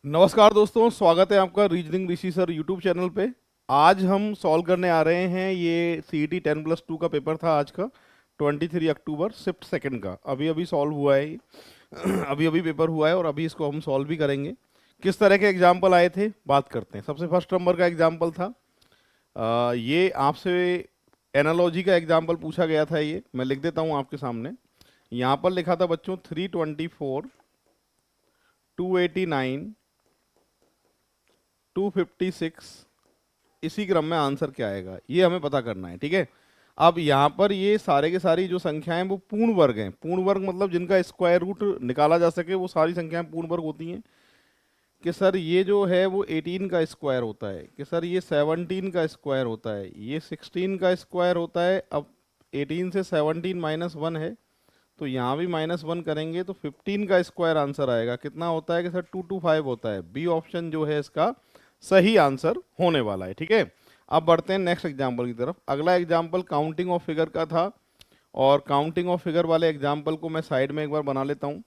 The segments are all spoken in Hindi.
नमस्कार दोस्तों, स्वागत है आपका रीजनिंग ऋषि सर यूट्यूब चैनल पे। आज हम सॉल्व करने आ रहे हैं ये सीईटी 10+2 का पेपर था आज का 23 अक्टूबर शिफ्ट सेकंड का। अभी अभी सॉल्व हुआ है ये। अभी अभी पेपर हुआ है और अभी इसको हम सॉल्व भी करेंगे। किस तरह के एग्जाम्पल आए थे बात करते हैं। सबसे फर्स्ट नंबर का एग्जाम्पल था ये आपसे एनालॉजी का एग्जाम्पल पूछा गया था। ये मैं लिख देता हूँ आपके सामने। यहाँ पर लिखा था बच्चों 324, 289, 256, इसी क्रम में आंसर क्या आएगा ये हमें पता करना है। ठीक है, अब यहाँ पर ये सारे के सारी जो संख्याएं वो पूर्ण वर्ग हैं। पूर्ण वर्ग मतलब जिनका स्क्वायर रूट निकाला जा सके, वो सारी संख्याएं पूर्ण वर्ग होती हैं। कि सर ये जो है वो 18 का स्क्वायर होता है, कि सर ये 17 का स्क्वायर होता है, ये 16 का स्क्वायर होता है। अब 18 से 17 -1 है, तो यहाँ भी -1 करेंगे तो 15 का स्क्वायर आंसर आएगा। कितना होता है कि सर 225 होता है। बी ऑप्शन जो है इसका सही आंसर होने वाला है। ठीक है, अब बढ़ते हैं नेक्स्ट एग्जाम्पल की तरफ। अगला एग्जाम्पल काउंटिंग ऑफ फिगर का था, और काउंटिंग ऑफ फिगर वाले एग्जाम्पल को मैं साइड में एक बार बना लेता हूँ।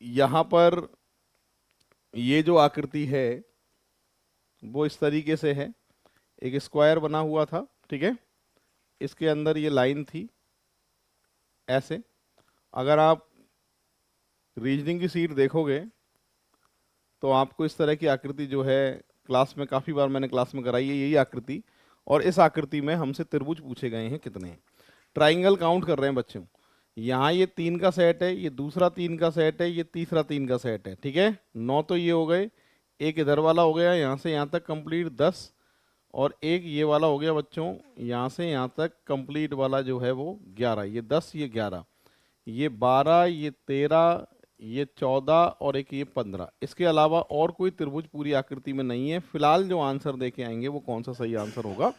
यहाँ पर ये जो आकृति है वो इस तरीके से है। एक स्क्वायर बना हुआ था, ठीक है, इसके अंदर ये लाइन थी ऐसे। अगर आप रीजनिंग की सीट देखोगे तो आपको इस तरह की आकृति जो है, क्लास में काफ़ी बार मैंने क्लास में कराई है यही आकृति। और इस आकृति में हमसे त्रिभुज पूछे गए हैं कितने। ट्राइंगल काउंट कर रहे हैं बच्चों। यहाँ ये 3 का सेट है, ये दूसरा 3 का सेट है, ये तीसरा 3 का सेट है। ठीक है, 9 तो ये हो गए, एक इधर वाला हो गया यहाँ से यहाँ तक कंप्लीट 10, और एक ये वाला हो गया बच्चों यहाँ से यहाँ तक कंप्लीट वाला जो है वो 11। ये 10, ये 11, ये 12, ये 13, ये 14 और एक ये 15। इसके अलावा और कोई त्रिभुज पूरी आकृति में नहीं है। फिलहाल जो आंसर देके आएंगे वो कौन सा सही आंसर होगा,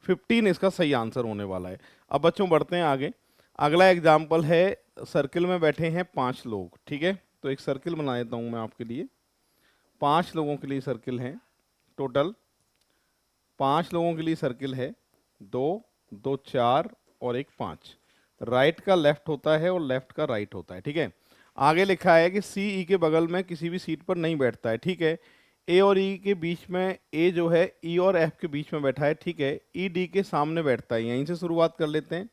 15 इसका सही आंसर होने वाला है। अब बच्चों बढ़ते हैं आगे। अगला एग्जाम्पल है, सर्किल में बैठे हैं 5 लोग। ठीक है, तो एक सर्किल बना देता हूँ मैं आपके लिए। 5 लोगों के लिए सर्किल है, टोटल 5 लोगों के लिए सर्किल है। 2, 2 4 और एक 5। राइट का लेफ्ट होता है और लेफ्ट का राइट होता है। ठीक है, आगे लिखा है कि सी ई के बगल में किसी भी सीट पर नहीं बैठता है। ठीक है, ए और ई के बीच में, ए जो है ई और एफ के बीच में बैठा है। ठीक है, ई डी के सामने बैठता है। यहीं से शुरुआत कर लेते हैं।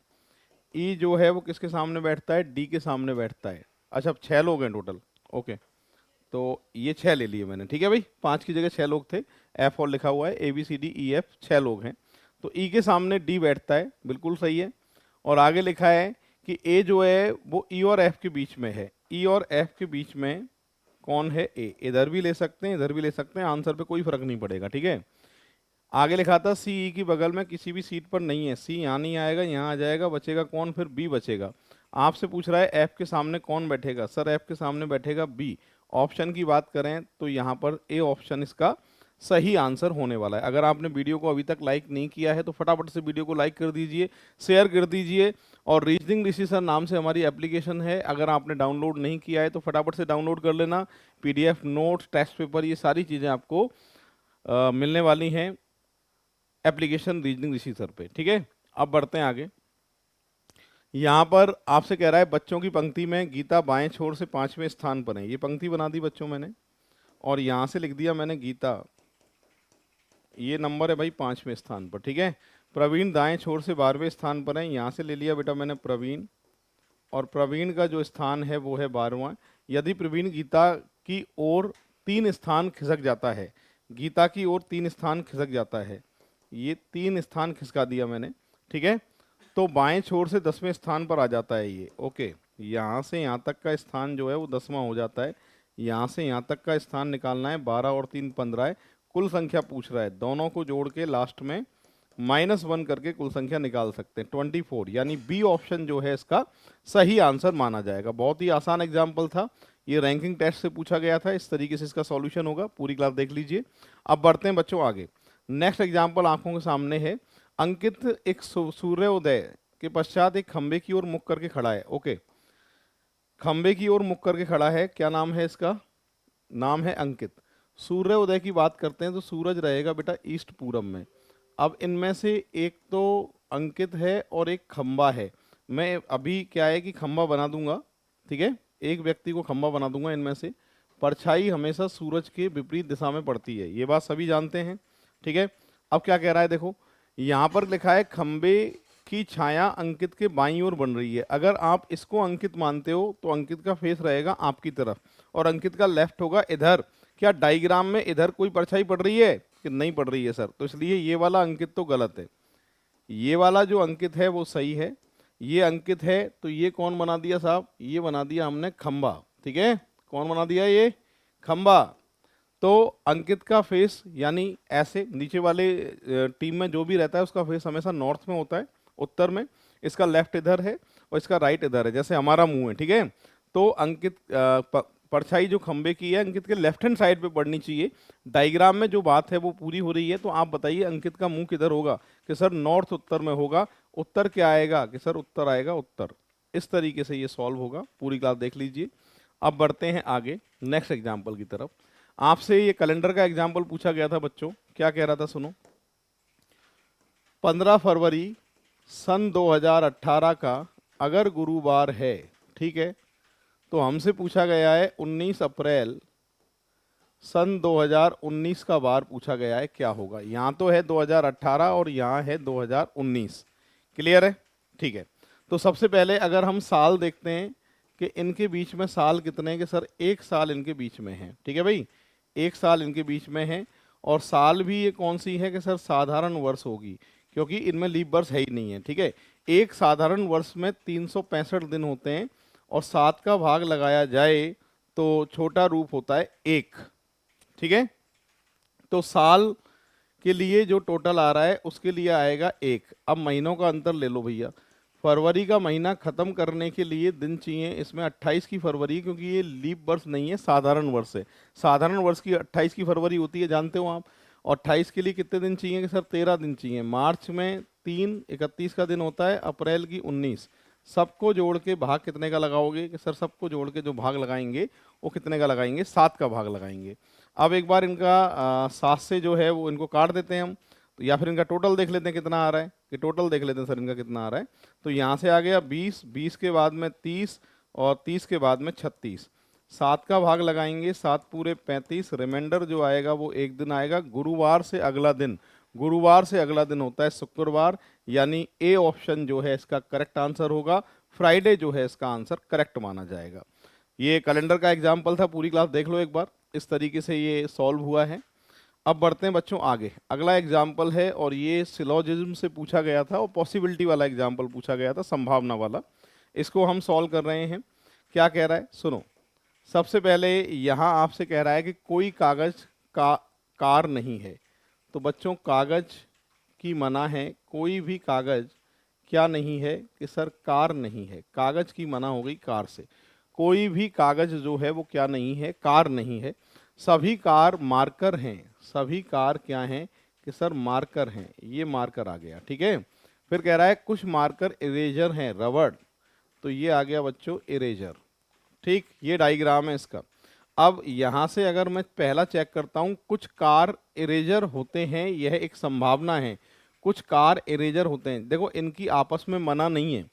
ई जो है वो किसके सामने बैठता है, डी के सामने बैठता है। अच्छा, अब 6 लोग हैं टोटल। ओके, तो ये 6 ले लिए मैंने। ठीक है भाई, 5 की जगह 6 लोग थे। एफ और लिखा हुआ है, A B C D E F, 6 लोग हैं। तो ई के सामने डी बैठता है, बिल्कुल सही है। और आगे लिखा है कि ए जो है वो ई और एफ के बीच में है। ई और एफ के बीच में कौन है, ए। इधर भी ले सकते हैं, इधर भी ले सकते हैं, आंसर पे कोई फर्क नहीं पड़ेगा। ठीक है, आगे लिखा था सी ई की बगल में किसी भी सीट पर नहीं है। सी यहाँ नहीं आएगा, यहाँ आ जाएगा, बचेगा कौन, फिर बी बचेगा। आपसे पूछ रहा है एफ के सामने कौन बैठेगा। सर एफ के सामने बैठेगा बी। ऑप्शन की बात करें तो यहाँ पर ए ऑप्शन इसका सही आंसर होने वाला है। अगर आपने वीडियो को अभी तक लाइक नहीं किया है तो फटाफट से वीडियो को लाइक कर दीजिए, शेयर कर दीजिए। और रीजनिंग ऋषि सर नाम से हमारी एप्लीकेशन है, अगर आपने डाउनलोड नहीं किया है तो फटाफट से डाउनलोड कर लेना। पीडीएफ, नोट्स, टेस्ट पेपर, ये सारी चीज़ें आपको मिलने वाली हैं एप्लीकेशन रीजनिंग ऋषि सर पे। ठीक है, अब बढ़ते हैं आगे। यहाँ पर आपसे कह रहा है बच्चों की पंक्ति में गीता बाएं छोर से 5वें स्थान पर है। ये पंक्ति बना दी बच्चों मैंने, और यहाँ से लिख दिया मैंने गीता, ये नंबर है भाई 5वें स्थान पर। ठीक है, प्रवीण दाएं छोर से 12वें स्थान पर है। यहाँ से ले लिया बेटा मैंने प्रवीण, और प्रवीण का जो स्थान है वो है 12वां। यदि प्रवीण गीता की ओर 3 स्थान खिसक जाता है, गीता की ओर 3 स्थान खिसक जाता है, ये 3 स्थान खिसका दिया मैंने। ठीक है, तो बाएं छोर से 10वें स्थान पर आ जाता है ये। ओके, यहाँ से यहाँ तक का स्थान जो है वो 10वां हो जाता है। यहाँ से यहाँ तक का स्थान निकालना है, 12 और 3 15 है। कुल संख्या पूछ रहा है, दोनों को जोड़ के लास्ट में -1 करके कुल संख्या निकाल सकते हैं 24। यानी बी ऑप्शन जो है इसका सही आंसर माना जाएगा। बहुत ही आसान एग्जाम्पल था, ये रैंकिंग टेस्ट से पूछा गया था। इस तरीके से इसका सॉल्यूशन होगा, पूरी क्लास देख लीजिए। अब बढ़ते हैं बच्चों आगे। नेक्स्ट एग्जाम्पल आंखों के सामने है। अंकित एक सूर्योदय के पश्चात एक खंबे की ओर मुख करके खड़ा है। ओके, खंबे की ओर मुख करके खड़ा है, क्या नाम है इसका, नाम है अंकित। सूर्योदय की बात करते हैं तो सूरज रहेगा बेटा ईस्ट पूरब में। अब इनमें से एक तो अंकित है और एक खंबा है। मैं अभी क्या है कि खंबा बना दूंगा। ठीक है, एक व्यक्ति को खंबा बना दूंगा इनमें से। परछाई हमेशा सूरज के विपरीत दिशा में पड़ती है, ये बात सभी जानते हैं, ठीक है। अब क्या कह रहा है देखो, यहाँ पर लिखा है खंबे की छाया अंकित के बाईं ओर बन रही है। अगर आप इसको अंकित मानते हो तो अंकित का फेस रहेगा आपकी तरफ और अंकित का लेफ्ट होगा इधर। क्या डायग्राम में इधर कोई परछाई पड़ रही है कि नहीं पड़ रही है सर? तो इसलिए ये वाला अंकित तो गलत है, ये वाला जो अंकित है वो सही है। ये अंकित है तो ये कौन बना दिया साहब? ये बना दिया हमने खंबा, ठीक है। कौन बना दिया? ये खंबा। तो अंकित का फेस यानी ऐसे नीचे वाले टीम में जो भी रहता है उसका फेस हमेशा नॉर्थ में होता है, उत्तर में। इसका लेफ्ट इधर है और इसका राइट इधर है, जैसे हमारा मुंह है, ठीक है। तो अंकित परछाई जो खंबे की है अंकित के लेफ्ट हैंड साइड पे पड़नी चाहिए। डायग्राम में जो बात है वो पूरी हो रही है। तो आप बताइए अंकित का मुंह किधर होगा? कि सर नॉर्थ उत्तर में होगा। उत्तर क्या आएगा? कि सर उत्तर आएगा उत्तर। इस तरीके से ये सॉल्व होगा, पूरी क्लास देख लीजिए। अब बढ़ते हैं आगे नेक्स्ट एग्जाम्पल की तरफ। आपसे ये कैलेंडर का एग्जाम्पल पूछा गया था बच्चों, क्या कह रहा था सुनो। 15 फरवरी सन 2018 का अगर गुरुवार है, ठीक है, तो हमसे पूछा गया है 19 अप्रैल सन 2019 का बार पूछा गया है, क्या होगा? यहाँ तो है 2018 और यहाँ है 2019। क्लियर है? ठीक है। तो सबसे पहले अगर हम साल देखते हैं कि इनके बीच में साल कितने हैं, कि सर एक साल इनके बीच में है, ठीक है भाई, एक साल इनके बीच में है। और साल भी ये कौन सी है? कि सर साधारण वर्ष होगी, क्योंकि इनमें लीप वर्ष है ही नहीं है, ठीक है। एक साधारण वर्ष में 365 दिन होते हैं और 7 का भाग लगाया जाए तो छोटा रूप होता है 1, ठीक है। तो साल के लिए जो टोटल आ रहा है उसके लिए आएगा 1। अब महीनों का अंतर ले लो भैया। फरवरी का महीना खत्म करने के लिए दिन चाहिए इसमें 28 की फरवरी, क्योंकि ये लीप वर्ष नहीं है, साधारण वर्ष है। साधारण वर्ष की 28 की फरवरी होती है, जानते हो आप। और 28 के लिए कितने दिन चाहिए? कि सर 13 दिन चाहिए। मार्च में 3 31 का दिन होता है, अप्रैल की 19। सबको जोड़ के भाग कितने का लगाओगे? कि सर सबको जोड़ के जो भाग लगाएंगे वो कितने का लगाएंगे? 7 का भाग लगाएंगे। अब एक बार इनका 7 से जो है वो इनको काट देते हैं हम, तो या फिर इनका टोटल देख लेते हैं कितना आ रहा है। कि टोटल देख लेते हैं सर इनका कितना आ रहा है। तो यहाँ से आ गया 20, 20 के बाद में 30 और 30 के बाद में 36। 7 का भाग लगाएंगे, 7 पूरे 35। रिमाइंडर जो आएगा वो एक दिन आएगा। गुरुवार से अगला दिन, गुरुवार से अगला दिन होता है शुक्रवार, यानी ए ऑप्शन जो है इसका करेक्ट आंसर होगा। फ्राइडे जो है इसका आंसर करेक्ट माना जाएगा। ये कैलेंडर का एग्जाम्पल था, पूरी क्लास देख लो एक बार। इस तरीके से ये सॉल्व हुआ है। अब बढ़ते हैं बच्चों आगे। अगला एग्जाम्पल है और ये सिलोजिज्म से पूछा गया था और पॉसिबिलिटी वाला एग्जाम्पल पूछा गया था, संभावना वाला। इसको हम सॉल्व कर रहे हैं। क्या कह रहा है सुनो। सबसे पहले यहाँ आपसे कह रहा है कि कोई कागज का कार नहीं है। तो बच्चों कागज की मना है, कोई भी कागज क्या नहीं है? कि सर कार नहीं है। कागज की मना हो गई कार से। कोई भी कागज जो है वो क्या नहीं है? कार नहीं है। सभी कार मार्कर हैं। सभी कार क्या हैं? कि सर मार्कर हैं। ये मार्कर आ गया, ठीक है। फिर कह रहा है कुछ मार्कर इरेजर हैं, रबड़। तो ये आ गया बच्चों इरेजर, ठीक। ये डायग्राम है इसका। अब यहाँ से अगर मैं पहला चेक करता हूँ, कुछ कार इरेजर होते हैं, यह एक संभावना है। कुछ कार इरेजर होते हैं। देखो इनकी आपस में मना नहीं है।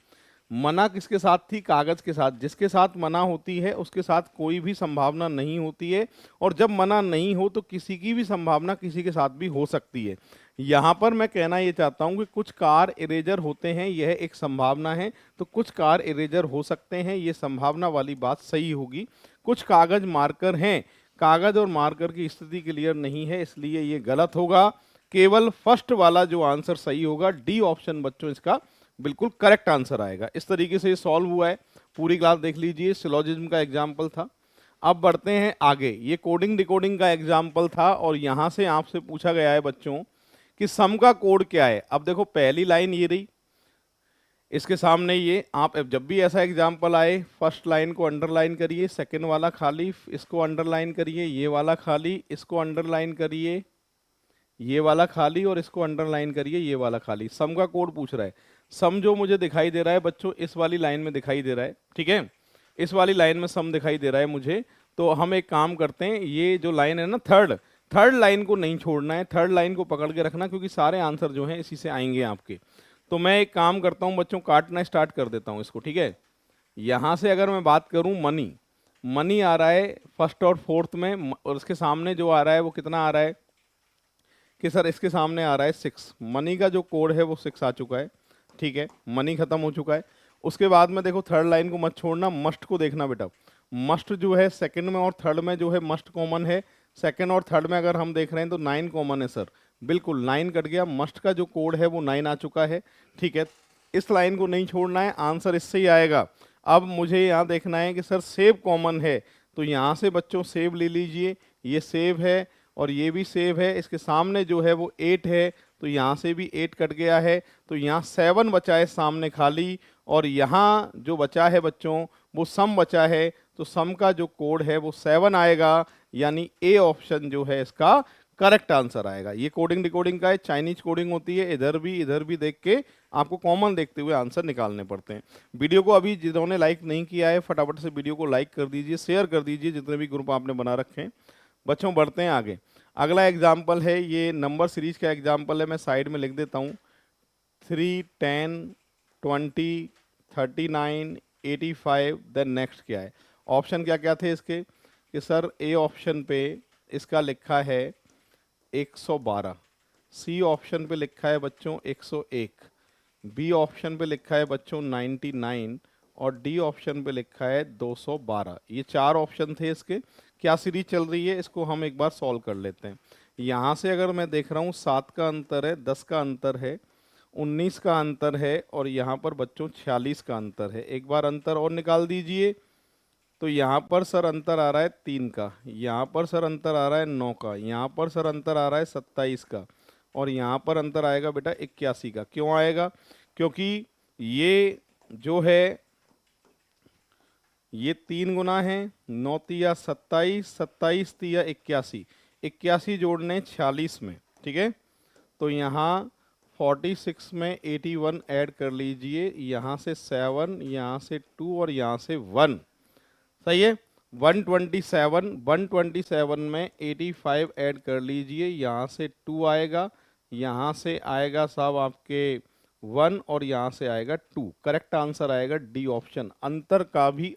मना किसके साथ थी? कागज के साथ। जिसके साथ मना होती है उसके साथ कोई भी संभावना नहीं होती है, और जब मना नहीं हो तो किसी की भी संभावना किसी के साथ भी हो सकती है। यहाँ पर मैं कहना ये चाहता हूँ कि कुछ कार इरेजर होते हैं, यह एक संभावना है। तो कुछ कार इरेजर हो सकते हैं, ये संभावना वाली बात सही होगी। कुछ कागज मार्कर हैं, कागज और मार्कर की स्थिति क्लियर नहीं है, इसलिए ये गलत होगा। केवल फर्स्ट वाला जो आंसर सही होगा, डी ऑप्शन बच्चों इसका बिल्कुल करेक्ट आंसर आएगा। इस तरीके से ये सॉल्व हुआ है। पूरी क्लास देख लीजिए, सिलोजिज्म का एग्जाम्पल था। अब बढ़ते हैं आगे। ये कोडिंग डिकोडिंग का एग्जाम्पल था और यहाँ से आपसे पूछा गया है बच्चों कि सम का कोड क्या है। अब देखो पहली लाइन ये रही, इसके सामने ये। आप जब भी ऐसा एग्जाम्पल आए फर्स्ट लाइन को अंडरलाइन करिए, सेकेंड वाला खाली, इसको अंडरलाइन करिए, ये वाला खाली, इसको अंडरलाइन करिए, ये वाला खाली, और इसको अंडरलाइन करिए, ये वाला खाली। सम का कोड पूछ रहा है। सम जो मुझे दिखाई दे रहा है बच्चों इस वाली लाइन में दिखाई दे रहा है, ठीक है। इस वाली लाइन में सम दिखाई दे रहा है मुझे। तो हम एक काम करते हैं, ये जो लाइन है ना थर्ड लाइन को नहीं छोड़ना है, थर्ड लाइन को पकड़ के रखना, क्योंकि सारे आंसर जो हैं इसी से आएंगे आपके। तो मैं एक काम करता हूँ बच्चों, काटना स्टार्ट कर देता हूँ इसको, ठीक है। यहाँ से अगर मैं बात करूँ मनी, मनी आ रहा है फर्स्ट और फोर्थ में, और उसके सामने जो आ रहा है वो कितना आ रहा है कि सर इसके सामने आ रहा है 6। मनी का जो कोड है वो 6 आ चुका है, ठीक है, मनी खत्म हो चुका है। उसके बाद में देखो थर्ड लाइन को मत छोड़ना, मस्ट को देखना बेटा। मस्ट जो है सेकंड में और थर्ड में जो है मस्ट कॉमन है, सेकंड और थर्ड में अगर हम देख रहे हैं तो 9 कॉमन है सर, बिल्कुल 9 कट गया, मस्ट का जो कोड है वो 9 आ चुका है, ठीक है। इस लाइन को नहीं छोड़ना है, आंसर इससे ही आएगा। अब मुझे यहाँ देखना है कि सर सेव कॉमन है, तो यहाँ से बच्चों सेव ले लीजिए, ये सेव है और ये भी सेव है, इसके सामने जो है वो 8 है, तो यहाँ से भी 8 कट गया है, तो यहाँ 7 बचा है सामने खाली, और यहाँ जो बचा है बच्चों वो सम बचा है, तो सम का जो कोड है वो 7 आएगा, यानी ए ऑप्शन जो है इसका करेक्ट आंसर आएगा। ये कोडिंग डिकोडिंग का है, चाइनीज कोडिंग होती है, इधर भी देख के आपको कॉमन देखते हुए आंसर निकालने पड़ते हैं। वीडियो को अभी जिन्होंने लाइक नहीं किया है फटाफट से वीडियो को लाइक कर दीजिए, शेयर कर दीजिए जितने भी ग्रुप आपने बना रखे हैं। बच्चों बढ़ते हैं आगे। अगला एग्जाम्पल है, ये नंबर सीरीज का एग्जाम्पल है, मैं साइड में लिख देता हूँ। 3, 10, 20, 39, 85, देन नेक्स्ट क्या है, ऑप्शन क्या क्या थे इसके कि सर ए ऑप्शन पे इसका लिखा है 112, सी ऑप्शन पे लिखा है बच्चों 101, बी ऑप्शन पे लिखा है बच्चों 99 और डी ऑप्शन पे लिखा है 212। ये 4 ऑप्शन थे इसके। क्या सीरीज चल रही है इसको हम एक बार सॉल्व कर लेते हैं। यहाँ से अगर मैं देख रहा हूँ 7 का अंतर है, 10 का अंतर है, 19 का अंतर है और यहाँ पर बच्चों 46 का अंतर है। एक बार अंतर और निकाल दीजिए, तो यहाँ पर सर अंतर आ रहा है 3 का, यहाँ पर सर अंतर आ रहा है 9 का, यहाँ पर सर अंतर आ रहा है 27 का, और यहाँ पर अंतर आएगा बेटा 81 का। क्यों आएगा? क्योंकि ये जो है ये 3 गुना है, 9 तिया 27, 27 तिया 81, 81 जोड़ने 46 में, ठीक है। तो यहाँ 46 में 81 ऐड कर लीजिए, यहाँ से 7, यहाँ से 2 और यहाँ से 1, सही है। 127 में 85 ऐड कर लीजिए, यहाँ से 2 आएगा, यहाँ से आएगा साहब आपके 1 और यहाँ से आएगा 2। करेक्ट आंसर आएगा डी ऑप्शन, अंतर का भी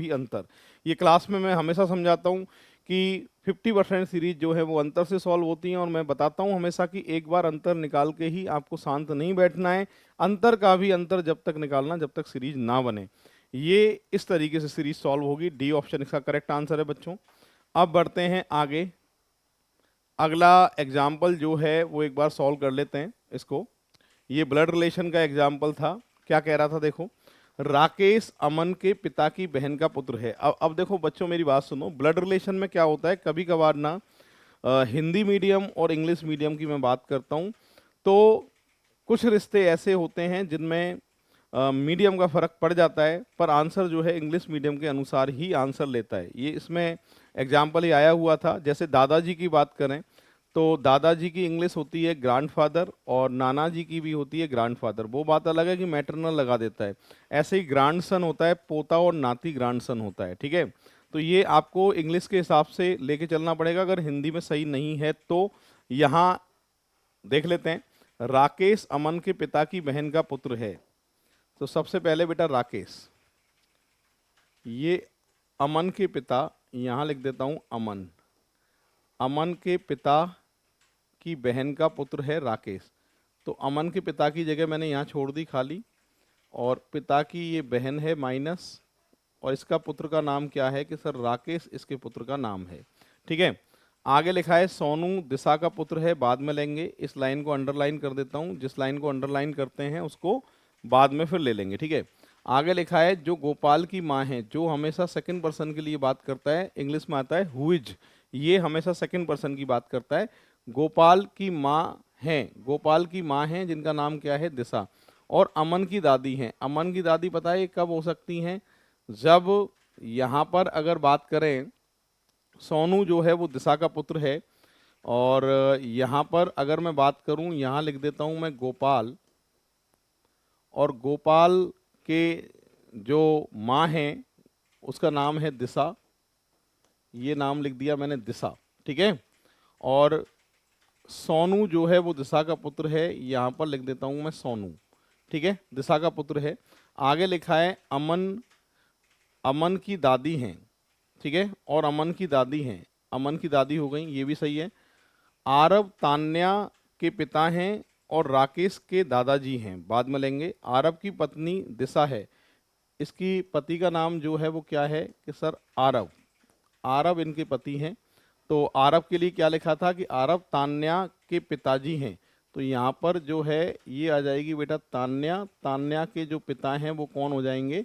अंतर। ये क्लास में मैं हमेशा समझाता हूँ कि 50% सीरीज जो है वो अंतर से सॉल्व होती हैं, और मैं बताता हूँ हमेशा कि एक बार अंतर निकाल के ही आपको शांत नहीं बैठना है, अंतर का भी अंतर जब तक निकालना जब तक सीरीज ना बने। ये इस तरीके से सीरीज सॉल्व होगी, डी ऑप्शन इसका करेक्ट आंसर है बच्चों। अब बढ़ते हैं आगे, अगला एग्जाम्पल जो है वो एक बार सॉल्व कर लेते हैं इसको। ये ब्लड रिलेशन का एग्जाम्पल था। क्या कह रहा था देखो, राकेश अमन के पिता की बहन का पुत्र है। अब देखो बच्चों मेरी बात सुनो, ब्लड रिलेशन में क्या होता है, कभी कभार ना हिंदी मीडियम और इंग्लिश मीडियम की मैं बात करता हूँ, तो कुछ रिश्ते ऐसे होते हैं जिनमें मीडियम का फर्क पड़ जाता है, पर आंसर जो है इंग्लिश मीडियम के अनुसार ही आंसर लेता है। ये इसमें एग्जाम्पल ही आया हुआ था। जैसे दादाजी की बात करें तो दादाजी की इंग्लिश होती है ग्रैंडफादर, और नाना जी की भी होती है ग्रैंडफादर। वो बात अलग है कि मैटरनल लगा देता है। ऐसे ही ग्रैंडसन होता है, पोता और नाती ग्रैंडसन होता है, ठीक है। तो ये आपको इंग्लिश के हिसाब से लेके चलना पड़ेगा, अगर हिंदी में सही नहीं है तो। यहाँ देख लेते हैं, राकेश अमन के पिता की बहन का पुत्र है, तो सबसे पहले बेटा राकेश, ये अमन के पिता, यहां लिख देता हूं अमन, अमन के पिता की बहन का पुत्र है राकेश। तो अमन के पिता की जगह मैंने यहां छोड़ दी खाली, और पिता की ये बहन है माइनस, और इसका पुत्र का नाम क्या है कि सर राकेश इसके पुत्र का नाम है, ठीक है। आगे लिखा है सोनू दिशा का पुत्र है, बाद में लेंगे। इस लाइन को अंडरलाइन कर देता हूं, जिस लाइन को अंडरलाइन करते हैं उसको बाद में फिर ले लेंगे, ठीक है। आगे लिखा है जो गोपाल की माँ है, जो हमेशा सेकंड पर्सन के लिए बात करता है, इंग्लिश में आता है हुइज, ये हमेशा सेकंड पर्सन की बात करता है। गोपाल की माँ है, गोपाल की माँ है जिनका नाम क्या है दिशा, और अमन की दादी हैं। अमन की दादी पता है कब हो सकती हैं, जब यहाँ पर अगर बात करें सोनू जो है वो दिशा का पुत्र है, और यहाँ पर अगर मैं बात करूँ, यहाँ लिख देता हूँ मैं गोपाल, और गोपाल के जो माँ हैं उसका नाम है दिशा, ये नाम लिख दिया मैंने दिशा, ठीक है। और सोनू जो है वो दिशा का पुत्र है, यहाँ पर लिख देता हूँ मैं सोनू, ठीक है, दिशा का पुत्र है। आगे लिखा है अमन, अमन की दादी हैं, ठीक है, और अमन की दादी हैं, अमन की दादी हो गई, ये भी सही है। आरव तान्या के पिता हैं और राकेश के दादाजी हैं, बाद में लेंगे। आरव की पत्नी दिशा है, इसकी पति का नाम जो है वो क्या है कि सर आरव, आरव इनके पति हैं। तो आरव के लिए क्या लिखा था कि आरव तान्या के पिताजी हैं, तो यहाँ पर जो है ये आ जाएगी बेटा तान्या, तान्या के जो पिता हैं वो कौन हो जाएंगे,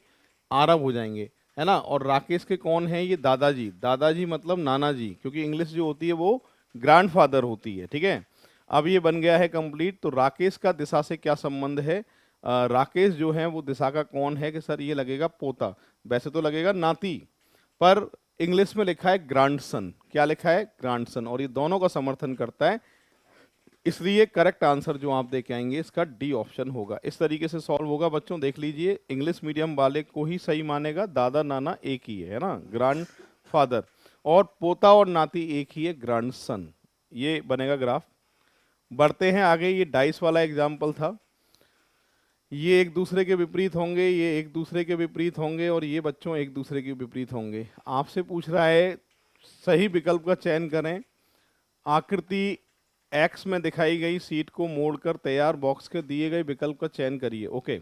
आरव हो जाएंगे, है ना। और राकेश के कौन है, ये दादाजी, दादाजी मतलब नाना जी, क्योंकि इंग्लिश जो होती है वो ग्रैंडफादर होती है, ठीक है। अब ये बन गया है कंप्लीट। तो राकेश का दिशा से क्या संबंध है, राकेश जो है वो दिशा का कौन है कि सर ये लगेगा पोता, वैसे तो लगेगा नाती, पर इंग्लिश में लिखा है ग्रांडसन, क्या लिखा है ग्रांडसन, और ये दोनों का समर्थन करता है, इसलिए करेक्ट आंसर जो आप देके आएंगे इसका डी ऑप्शन होगा। इस तरीके से सॉल्व होगा बच्चों, देख लीजिए इंग्लिश मीडियम वाले को ही सही मानेगा, दादा नाना एक ही है ना, ग्रांड फादर, और पोता और नाती एक ही है, ग्रांडसन, ये बनेगा ग्राफ। बढ़ते हैं आगे, ये डाइस वाला एग्जाम्पल था, ये एक दूसरे के विपरीत होंगे, ये एक दूसरे के विपरीत होंगे, और ये बच्चों एक दूसरे के विपरीत होंगे। आपसे पूछ रहा है सही विकल्प का चयन करें। आकृति एक्स में दिखाई गई सीट को मोड़कर तैयार बॉक्स के दिए गए विकल्प का चयन करिए। ओके,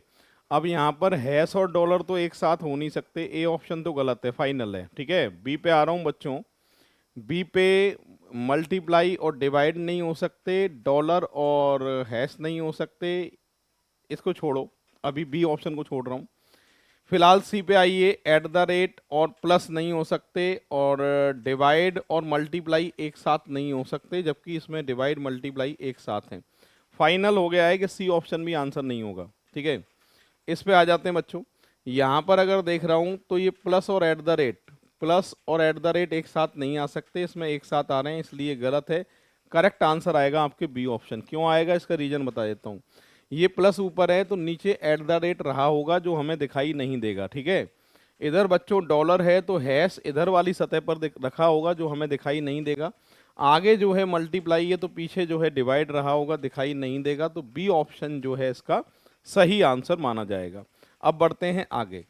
अब यहाँ पर हैश और डॉलर तो एक साथ हो नहीं सकते, ए ऑप्शन तो गलत है, फाइनल है, ठीक है। बी पे आ रहा हूँ बच्चों, बी पे मल्टीप्लाई और डिवाइड नहीं हो सकते, डॉलर और हैश नहीं हो सकते, इसको छोड़ो, अभी बी ऑप्शन को छोड़ रहा हूँ। फिलहाल सी पे आइए, एट द रेट और प्लस नहीं हो सकते, और डिवाइड और मल्टीप्लाई एक साथ नहीं हो सकते, जबकि इसमें डिवाइड मल्टीप्लाई एक साथ हैं। फाइनल हो गया है कि सी ऑप्शन भी आंसर नहीं होगा, ठीक है। इस पे आ जाते हैं बच्चों, यहाँ पर अगर देख रहा हूँ तो ये प्लस और एट द रेट, प्लस और एट द रेट एक साथ नहीं आ सकते, इसमें एक साथ आ रहे हैं, इसलिए गलत है। करेक्ट आंसर आएगा आपके बी ऑप्शन। क्यों आएगा इसका रीजन बता देता हूँ। ये प्लस ऊपर है तो नीचे एट द रेट रहा होगा जो हमें दिखाई नहीं देगा, ठीक है। इधर बच्चों डॉलर है तो हैश इधर वाली सतह पर रखा होगा जो हमें दिखाई नहीं देगा। आगे जो है मल्टीप्लाई है तो पीछे जो है डिवाइड रहा होगा, दिखाई नहीं देगा, तो बी ऑप्शन जो है इसका सही आंसर माना जाएगा। अब बढ़ते हैं आगे।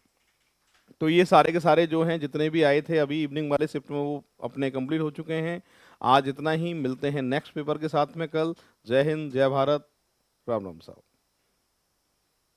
तो ये सारे के सारे जो हैं जितने भी आए थे अभी इवनिंग वाले शिफ्ट में वो अपने कंप्लीट हो चुके हैं। आज इतना ही, मिलते हैं नेक्स्ट पेपर के साथ में कल। जय हिंद, जय भारत, राम राम साहब।